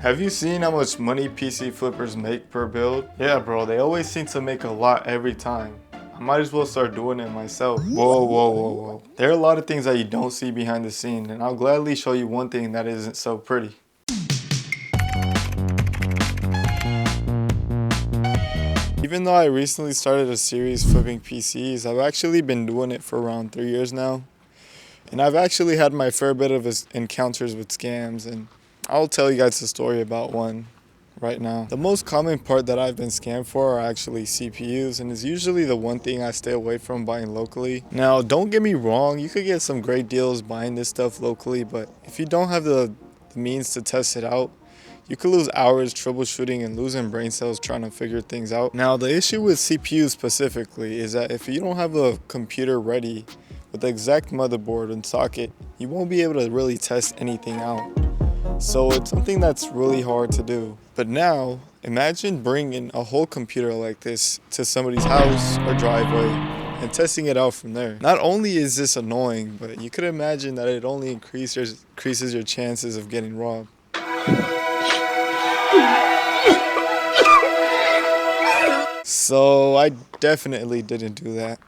Have you seen how much money PC flippers make per build? Yeah, bro, they always seem to make a lot every time. I might as well start doing it myself. Whoa, whoa, whoa, whoa. There are a lot of things that you don't see behind the scene, and I'll gladly show you one thing that isn't so pretty. Even though I recently started a series flipping PCs, I've actually been doing it for around 3 years now. And I've actually had my fair bit of encounters with scams, and I'll tell you guys a story about one right now. The most common part that I've been scammed for are actually CPUs, and is usually the one thing I stay away from buying locally. Now, don't get me wrong, you could get some great deals buying this stuff locally, but if you don't have the means to test it out, you could lose hours troubleshooting and losing brain cells trying to figure things out. Now, the issue with CPUs specifically is that if you don't have a computer ready with the exact motherboard and socket, you won't be able to really test anything out. So it's something that's really hard to do. But now, imagine bringing a whole computer like this to somebody's house or driveway and testing it out from there. Not only is this annoying, but you could imagine that it only increases your chances of getting robbed. So I definitely didn't do that.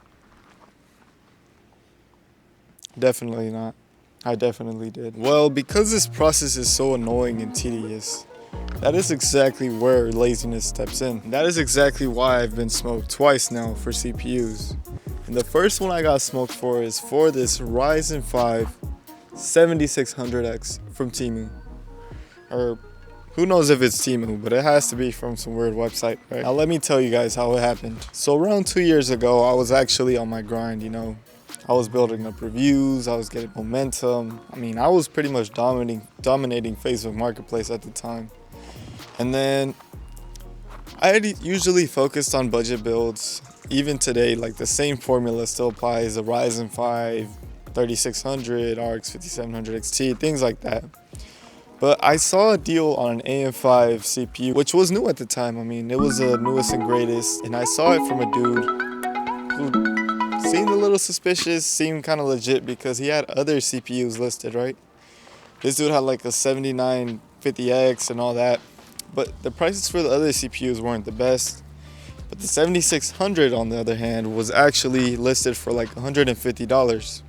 Definitely not. I definitely did. Well, because this process is so annoying and tedious, that is exactly where laziness steps in. That is exactly why I've been smoked twice now for CPUs. And the first one I got smoked for is for this Ryzen 5 7600X from Temu. Or who knows if it's Temu, but it has to be from some weird website, right? Now let me tell you guys how it happened. So around 2 years ago, I was actually on my grind, I was building up reviews, I was getting momentum. I was pretty much dominating Facebook Marketplace at the time. And then I had usually focused on budget builds. Even today, like the same formula still applies, the Ryzen 5, 3600, RX 5700 XT, things like that. But I saw a deal on an AM5 CPU, which was new at the time. It was the newest and greatest. And I saw it from a dude who seemed a little suspicious, seemed kind of legit because he had other CPUs listed, right? This dude had like a 7950X and all that. But the prices for the other CPUs weren't the best. But the 7600 on the other hand was actually listed for like $150.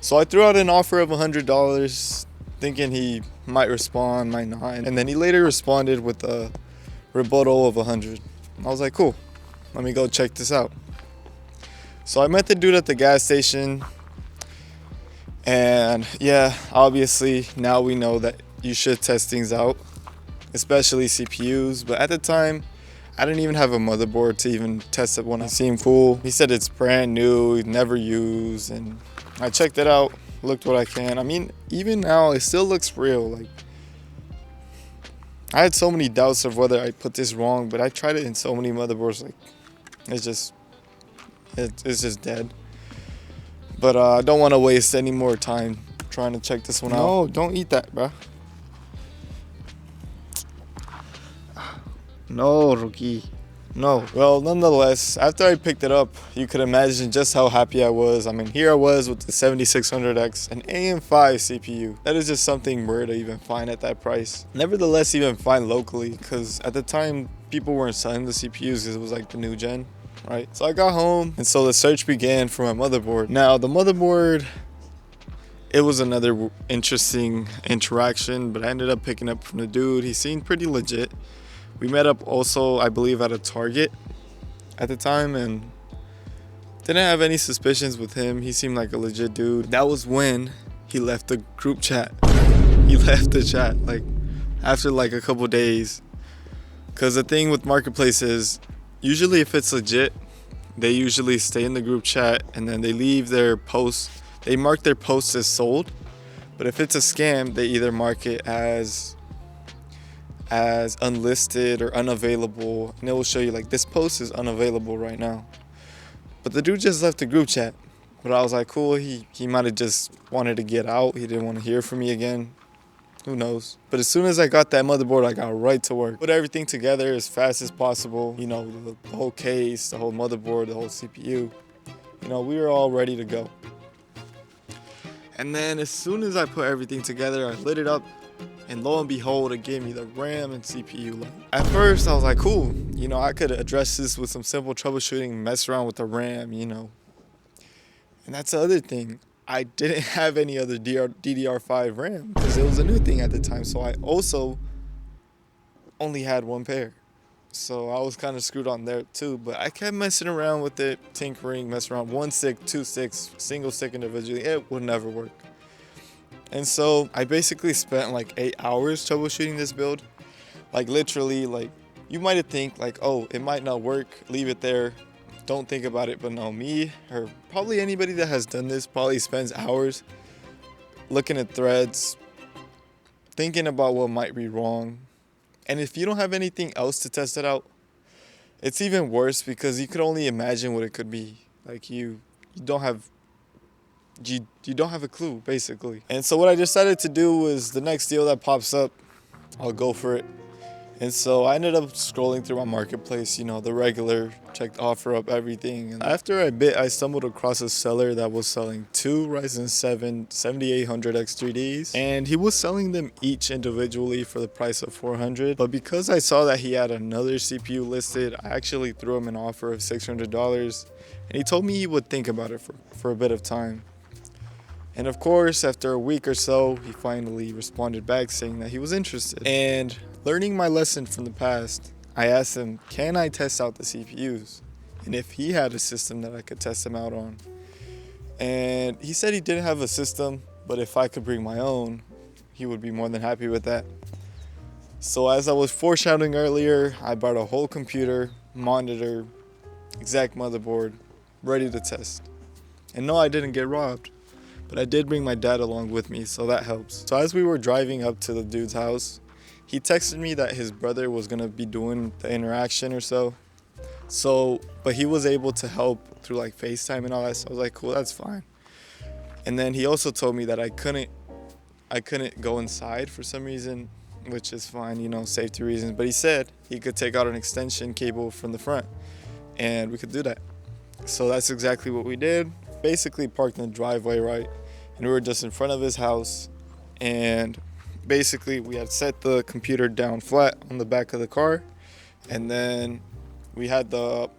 So I threw out an offer of $100, thinking he might respond, might not. And then he later responded with a rebuttal of 100. I was like, cool, let me go check this out. So I met the dude at the gas station, and yeah, obviously now we know that you should test things out, especially CPUs. But at the time, I didn't even have a motherboard to even test it when it seemed cool. He said it's brand new, never used, and I checked it out, looked what I can. Even now, it still looks real. Like, I had so many doubts of whether I put this wrong, but I tried it in so many motherboards, like, it's just dead. But I don't want to waste any more time trying to check this one out. No, don't eat that, bruh. No, Rookie. No. Well, nonetheless, after I picked it up, you could imagine just how happy I was. Here I was with the 7600X, an AM5 CPU. That is just something rare to even find at that price. Nevertheless, even find locally, because at the time, people weren't selling the CPUs because it was like the new gen. Right, so I got home, and so the search began for my motherboard. Now the motherboard, it was another interesting interaction, but I ended up picking up from the dude. He seemed pretty legit. We met up also, I believe, at a Target at the time, and didn't have any suspicions with him. He seemed like a legit dude. That was when he left the group chat. He left the chat like after like a couple days, because the thing with Marketplace is, usually if it's legit, they usually stay in the group chat and then they leave their posts. They mark their posts as sold. But if it's a scam, they either mark it as unlisted or unavailable. And it will show you like, this post is unavailable right now. But the dude just left the group chat. But I was like, cool, he might have just wanted to get out. He didn't want to hear from me again. Who knows? But as soon as I got that motherboard, I got right to work. Put everything together as fast as possible. The whole case, the whole motherboard, the whole CPU. We were all ready to go. And then as soon as I put everything together, I lit it up. And lo and behold, it gave me the RAM and CPU. Like, at first, I was like, cool. You know, I could address this with some simple troubleshooting, mess around with the RAM, you know. And that's the other thing. I didn't have any other DDR5 RAM because it was a new thing at the time. So I also only had one pair. So I was kind of screwed on there too. But I kept messing around with it, tinkering, messing around. 1 stick, 2 sticks, single stick individually. It would never work. And so I basically spent like 8 hours troubleshooting this build. Like literally, like you might think like, oh, it might not work, leave it there, don't think about it. But no, me or probably anybody that has done this probably spends hours looking at threads, thinking about what might be wrong. And if you don't have anything else to test it out, it's even worse because you could only imagine what it could be. Like you don't have a clue, basically. And so what I decided to do was the next deal that pops up, I'll go for it. And so I ended up scrolling through my marketplace, you know, the regular, checked offer up, everything. And after a bit, I stumbled across a seller that was selling 2 Ryzen 7 7800 X3Ds. And he was selling them each individually for the price of $400. But because I saw that he had another CPU listed, I actually threw him an offer of $600. And he told me he would think about it for a bit of time. And of course, after a week or so, he finally responded back saying that he was interested. And learning my lesson from the past, I asked him, can I test out the CPUs? And if he had a system that I could test them out on. And he said he didn't have a system, but if I could bring my own, he would be more than happy with that. So as I was foreshadowing earlier, I bought a whole computer, monitor, exact motherboard, ready to test. And no, I didn't get robbed. But I did bring my dad along with me, so that helps. So as we were driving up to the dude's house, he texted me that his brother was gonna be doing the interaction or so. But he was able to help through like FaceTime and all that, so I was like, cool, that's fine. And then he also told me that I couldn't go inside for some reason, which is fine, you know, safety reasons. But he said he could take out an extension cable from the front, and we could do that. So that's exactly what we did. Basically parked in the driveway, right? And we were just in front of his house, and basically we had set the computer down flat on the back of the car, and then we had the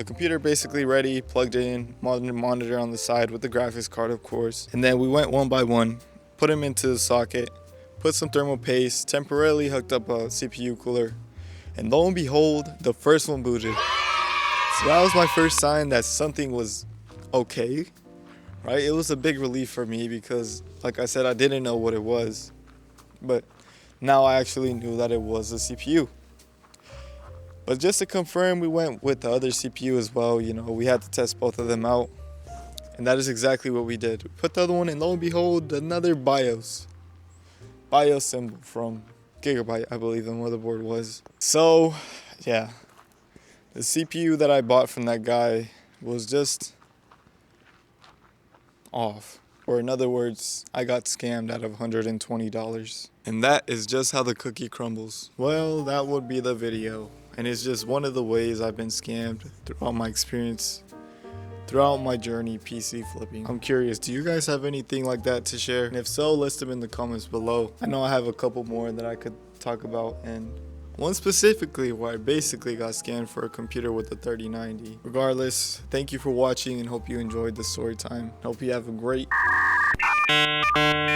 computer basically ready, plugged in, monitor on the side with the graphics card, of course. And then we went one by one, put him into the socket, put some thermal paste, temporarily hooked up a CPU cooler, and lo and behold, the first one booted. So that was my first sign that something was okay, right? It was a big relief for me because, like I said, I didn't know what it was, but now I actually knew that it was a CPU. But just to confirm, we went with the other CPU as well. You know, we had to test both of them out, and that is exactly what we did. We put the other one, and lo and behold, another BIOS symbol from Gigabyte, I believe the motherboard was. So yeah, the CPU that I bought from that guy was just off. Or in other words, I got scammed out of $120. And that is just how the cookie crumbles. Well, that would be the video. And it's just one of the ways I've been scammed throughout my experience, throughout my journey PC flipping. I'm curious, do you guys have anything like that to share? And if so, list them in the comments below. I know I have a couple more that I could talk about, and one specifically where I basically got scammed for a computer with a 3090. Regardless, thank you for watching and hope you enjoyed the story time. Hope you have a great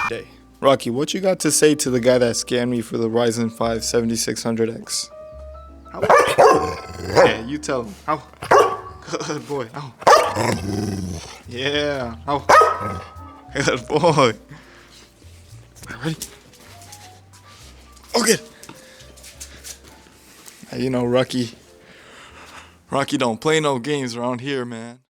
day. Rocky, what you got to say to the guy that scammed me for the Ryzen 5 7600X? Yeah, you tell him. Good boy. Yeah. Good boy. Ready? Okay. You know, Rocky don't play no games around here, man.